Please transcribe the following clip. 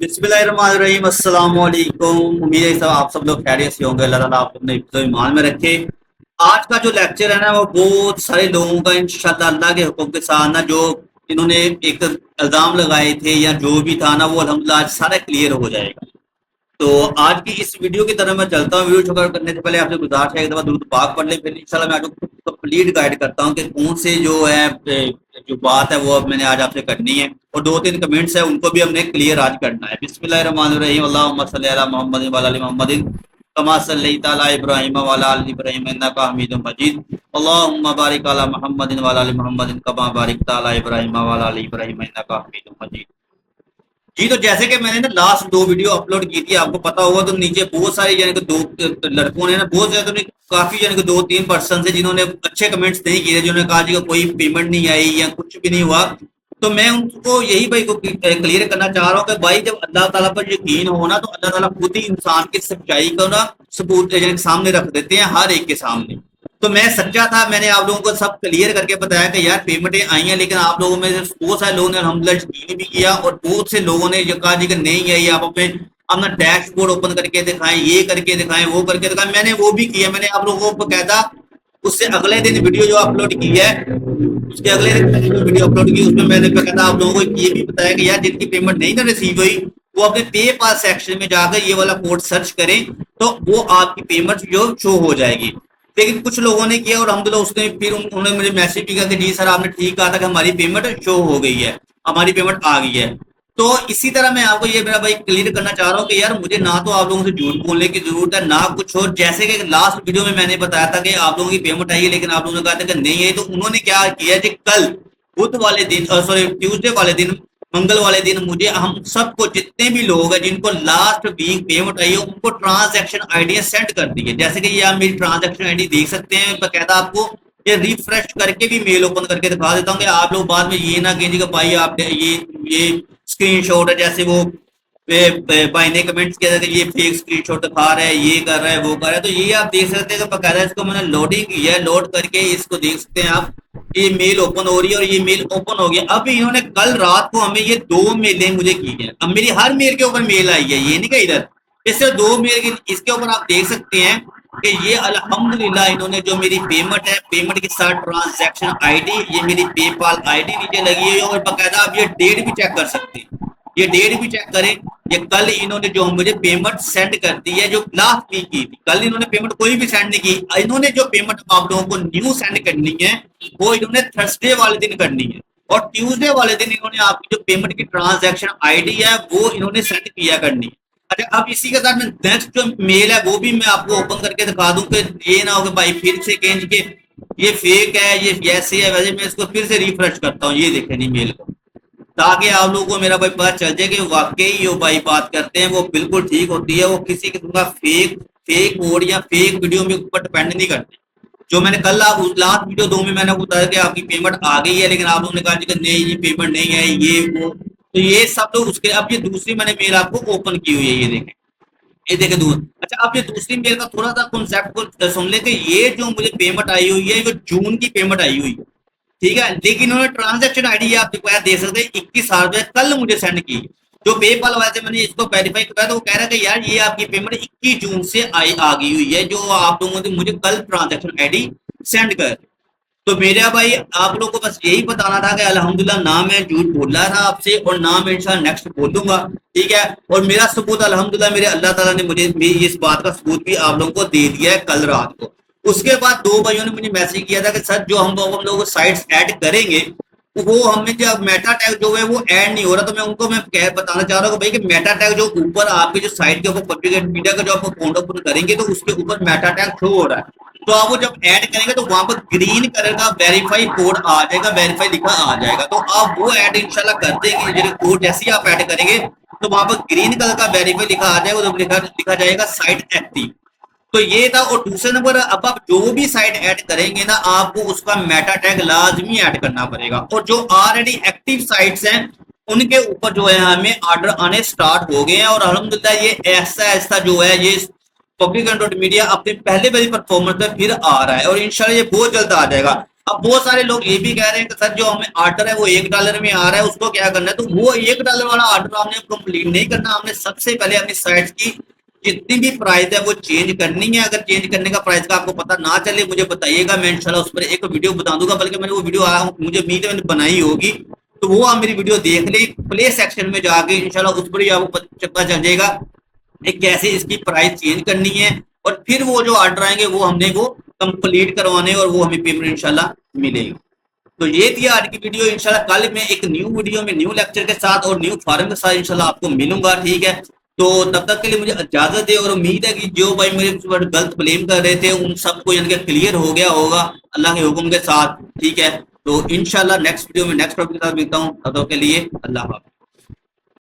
बिस्मिल्लाहिर्रहमानिर्रहीम अस्सलाम वालेकुम। उम्मीद है सब आप सब लोग खैरियत से होंगे। अल्लाह ताला आप अपने हिफ्ज़ व ईमान में रखे। आज का जो लेक्चर है ना वो बहुत सारे लोगों का इंशाअल्लाह अल्लाह के हुक्म के साथ ना जो इन्होंने एक इल्ज़ाम लगाए थे या जो भी था ना वो अल्हम्दुलिल्लाह आज सारा क्लियर हो जाएगा। तो आज की इस वीडियो की तरफ मैं चलता हूँ। वीडियो शुरू करने से पहले आपसे गुजारिश है एक दफ़ा दुरूद पाक पढ़ लें, फिर इंशाल्लाह मैं आपको कंप्लीट गाइड करता हूँ कि कौन से जो है जो बात है वो अब मैंने आज आपसे करनी है, और दो तीन कमेंट्स है उनको भी हमने क्लियर आज करना है। बिस्मिल्लाहिर्रहमानिर्रहीम अल्लाहुम्मा सल्ली अला मुहम्मदिन व अला आलि मुहम्मदिन कमा सल्लैता अला इब्राहीम व अला आलि इब्राहीम इन्नका हमीदुम मजीद। अल्लाहुम्मा बारिक अला मुहम्मदिन व अला आलि मुहम्मदिन कमा बारिकता अला इब्राहीम व अला आलि इब्राहीम इन्नका हमीदुम मजीद। जी, तो जैसे कि मैंने ना लास्ट दो वीडियो अपलोड की थी, आपको पता होगा, तो नीचे बहुत सारे यानी कि दो लड़कों ने ना बहुत ज्यादा नहीं, काफी यानी कि दो तीन पर्सन है जिन्होंने अच्छे कमेंट्स नहीं किए, जिन्होंने कहा जी कि कोई पेमेंट नहीं आई या कुछ भी नहीं हुआ। तो मैं उनको यही भाई को क्लियर करना चाह रहा हूँ कि भाई जब अल्लाह ताला पर यकीन हो ना तो अल्लाह ताला खुद ही इंसान की सच्चाई को ना सबूत यानी कि सामने रख देते हैं हर एक के सामने। तो मैं सच्चा था, मैंने आप लोगों को सब क्लियर करके बताया कि यार पेमेंटें आई हैं, लेकिन आप लोगों में से बहुत सारे लोगों ने अल्हम्दुलिल्लाह यकीन भी किया और बहुत से लोगों ने जो कहा जी कि नहीं आई, आप अपने अपना डैशबोर्ड ओपन करके दिखाएं, ये करके दिखाएं, वो करके दिखाएं। मैंने वो भी किया, मैंने आप लोगों को कहा था उससे अगले दिन वीडियो जो अपलोड की है, उसके अगले दिन मैंने जो वीडियो अपलोड की उसमें मैंने कहता आप लोगों को ये भी बताया कि यार जिनकी पेमेंट नहीं ना रिसीव हुई वो अपने पे पास सेक्शन में जाकर ये वाला कोड सर्च करें तो वो आपकी पेमेंट जो शो हो जाएगी। लेकिन कुछ लोगों ने किया और अल्हम्दुलिल्लाह उसने फिर उन्होंने मुझे मैसेज भी किया कि जी सर आपने ठीक कहा था कि हमारी पेमेंट शो हो गई है, हमारी पेमेंट आ गई है। तो इसी तरह मैं आपको ये मेरा भाई क्लियर करना चाह रहा हूँ कि यार मुझे ना तो आप लोगों से झूठ बोलने की जरूरत है ना कुछ और। जैसे कि लास्ट वीडियो में मैंने बताया था कि आप लोगों की पेमेंट आई है, लेकिन आप लोगों ने कहा था कि नहीं आई, तो उन्होंने क्या किया जी कल बुध वाले दिन, सॉरी ट्यूसडे वाले दिन, मंगल वाले दिन मुझे हम सबको जितने भी लोग हैं जिनको लास्ट वीक पेमेंट आई है उनको ट्रांजैक्शन आईडी सेंड कर दी है। जैसे कि ये आप मेरी ट्रांजैक्शन आईडी देख सकते हैं, बकायदा आपको ये रिफ्रेश करके भी मेल ओपन करके दिखा देता हूँ कि आप लोग बाद में ये ना कहेंगे कि भाई आप ये स्क्रीनशॉट है, जैसे वो भाई ने कमेंट्स किया था कि ये फेक स्क्रीनशॉट दिखा रहा है, ये कर रहा है, वो कर रहा है। तो ये आप देख सकते हैं कि बकायदा इसको मैंने लोडिंग की है, लोड करके इसको देख सकते हैं आप, ये मेल ओपन हो रही है और ये मेल ओपन हो गया। अब इन्होंने कल रात को हमें ये दो मेलें मुझे की है। अब मेरी हर मेल के ऊपर मेल आई है, ये नहीं कि इधर इससे दो मेल की, इसके ऊपर आप देख सकते हैं कि ये अल्हम्दुलिल्लाह इन्होंने जो मेरी पेमेंट है, पेमेंट के साथ ट्रांजैक्शन आईडी, ये मेरी पेपाल आईडी नीचे लगी है और बकायदा आप ये डेट भी चेक कर सकते हैं, ये डेट भी चेक करें। ये कल इन्होंने जो मुझे पेमेंट सेंड कर दी है जो लास्ट वीक की थी, कल इन्होंने पेमेंट कोई भी सेंड नहीं की। इन्होंने जो पेमेंट आप लोगों को न्यू सेंड करनी है वो इन्होंने थर्सडे वाले दिन करनी है और ट्यूसडे वाले दिन इन्होंने आपकी जो पेमेंट की ट्रांजैक्शन आईडी है वो इन्होंने सेंड किया करनी है। अच्छा, अब इसी के साथ में नेक्स्ट जो मेल है वो भी मैं आपको ओपन करके दिखा दूं कि ये ना हो कि भाई फिर से कहें कि ये फेक है, ये ऐसे है वैसे। मैं इसको फिर से रिफ्रेश करता हूँ, ये देखें नहीं मेल को, ताकि आप लोगों को मेरा भाई पता चल जाए कि वाकई जो भाई बात करते हैं वो बिल्कुल ठीक होती है, वो किसी किस्म का फेक फेक कोड या फेक वीडियो में ऊपर डिपेंड नहीं करते। जो मैंने कल आप लास्ट वीडियो दो में मैंने बताया कि आपकी पेमेंट आ गई है, लेकिन आप लोगों ने कहा कि नहीं ये पेमेंट नहीं आई, ये वो, तो ये सब तो उसके। अब ये दूसरी मैंने मेल आपको ओपन की हुई है, ये देखें, ये देखें दूर। अच्छा, अब ये दूसरी मेल का थोड़ा सा कॉन्सेप्ट को सुन ले कि ये जो मुझे पेमेंट आई हुई है, ये जून की पेमेंट आई हुई है, ठीक है, लेकिन उन्होंने ट्रांजैक्शन आईडी आप दे सकते हैं 21/8 कल मुझे सेंड की। जो पेपाल वाले से मैंने इसको वेरीफाई कराया तो वो कह रहा है कि यार ये आपकी पेमेंट 21 जून से आ गई हुई है, जो आप लोगों ने मुझे कल ट्रांजैक्शन आईडी सेंड कर। तो मेरा भाई आप लोग को बस यही बताना था कि अल्हम्दुलिल्लाह ना मैं झूठ बोल रहा था आपसे और ना मैं इंशाल्लाह नेक्स्ट बोलूंगा, ठीक है। और मेरा सबूत अल्हम्दुलिल्लाह मेरे अल्लाह ताला ने मुझे इस बात का सबूत भी आप लोगों को दे दिया है कल रात को। उसके बाद दो भाइयों ने मुझे मैसेज किया था कि सर जो हम लोग साइट्स ऐड करेंगे वो हमें जो मेटा टैग जो है वो ऐड नहीं हो रहा। तो मैं उनको मैं कह बताना चाह रहा हूँ कि भाई कि मेटा टैग जो ऊपर आपके जो साइट के ऊपर पब्लिक मीडिया का जो आप अकाउंट ओपन करेंगे तो उसके ऊपर मेटा टैग शो हो रहा है। तो आप वो जब ऐड करेंगे तो वहां पर ग्रीन कलर का वेरीफाई कोड आ जाएगा, वेरीफाई लिखा आ जाएगा। तो आप वो ऐड इंशाल्लाह कर देंगे, कोड जैसे ही आप ऐड करेंगे तो वहां पर ग्रीन कलर का वेरीफाई लिखा आ जाएगा, तो लिखा जाएगा साइट एक्टिव। तो ये था। और दूसरे नंबर, अब आप जो भी साइट ऐड करेंगे ना आपको उसका मेटा टैग लाजमी ऐड करना पड़ेगा। और जो ऑलरेडी एक्टिव साइट्स हैं उनके ऊपर जो है हमें ऑर्डर आने स्टार्ट हो गए हैं और अल्हम्दुलिल्लाह ये ऐसा ऐसा जो है ये पब्लिक मीडिया अपने पहले वाली परफॉर्मेंस में फिर आ रहा है और इंशाल्लाह ये बहुत जल्द आ जाएगा। अब बहुत सारे लोग ये भी कह रहे हैं कि सर जो हमें ऑर्डर है वो $1 में आ रहा है, उसको क्या करना है? तो वो $1 वाला ऑर्डर हमने कंप्लीट नहीं करना, हमने सबसे पहले अपनी साइट की जितनी भी प्राइस है वो चेंज करनी है। अगर चेंज करने का प्राइस का आपको पता ना चले मुझे बताइएगा, मैं इंशाल्लाह उस पर एक वीडियो बता दूंगा, बल्कि मैंने वो वीडियो मुझे उम्मीद है मैंने बनाई होगी, तो वो आप मेरी वीडियो देख लें, प्ले सेक्शन में जाके इंशाल्लाह उस पर ही आपको पता चल जाएगा कैसे इसकी प्राइस चेंज करनी है। और फिर वो जो ऑर्डर आएंगे वो हमने वो कंप्लीट करवाने और वो हमें पेमेंट इंशाल्लाह मिलेगी। तो ये थी आज की वीडियो। इंशाल्लाह कल मैं एक न्यू वीडियो में न्यू लेक्चर के साथ और न्यू फॉर्म के साथ इंशाल्लाह आपको मिलूंगा, ठीक है? तो तब तक के लिए मुझे इजाजत दे, और उम्मीद है कि जो भाई मेरे ऊपर गलत ब्लेम कर रहे थे उन सबको यानी कि क्लियर हो गया होगा अल्लाह के हुक्म के साथ, ठीक है? तो इंशाल्लाह नेक्स्ट वीडियो में नेक्स्ट टॉपिक के साथ मिलता हूँ, तब तक के लिए अल्लाह हाफ़िज़।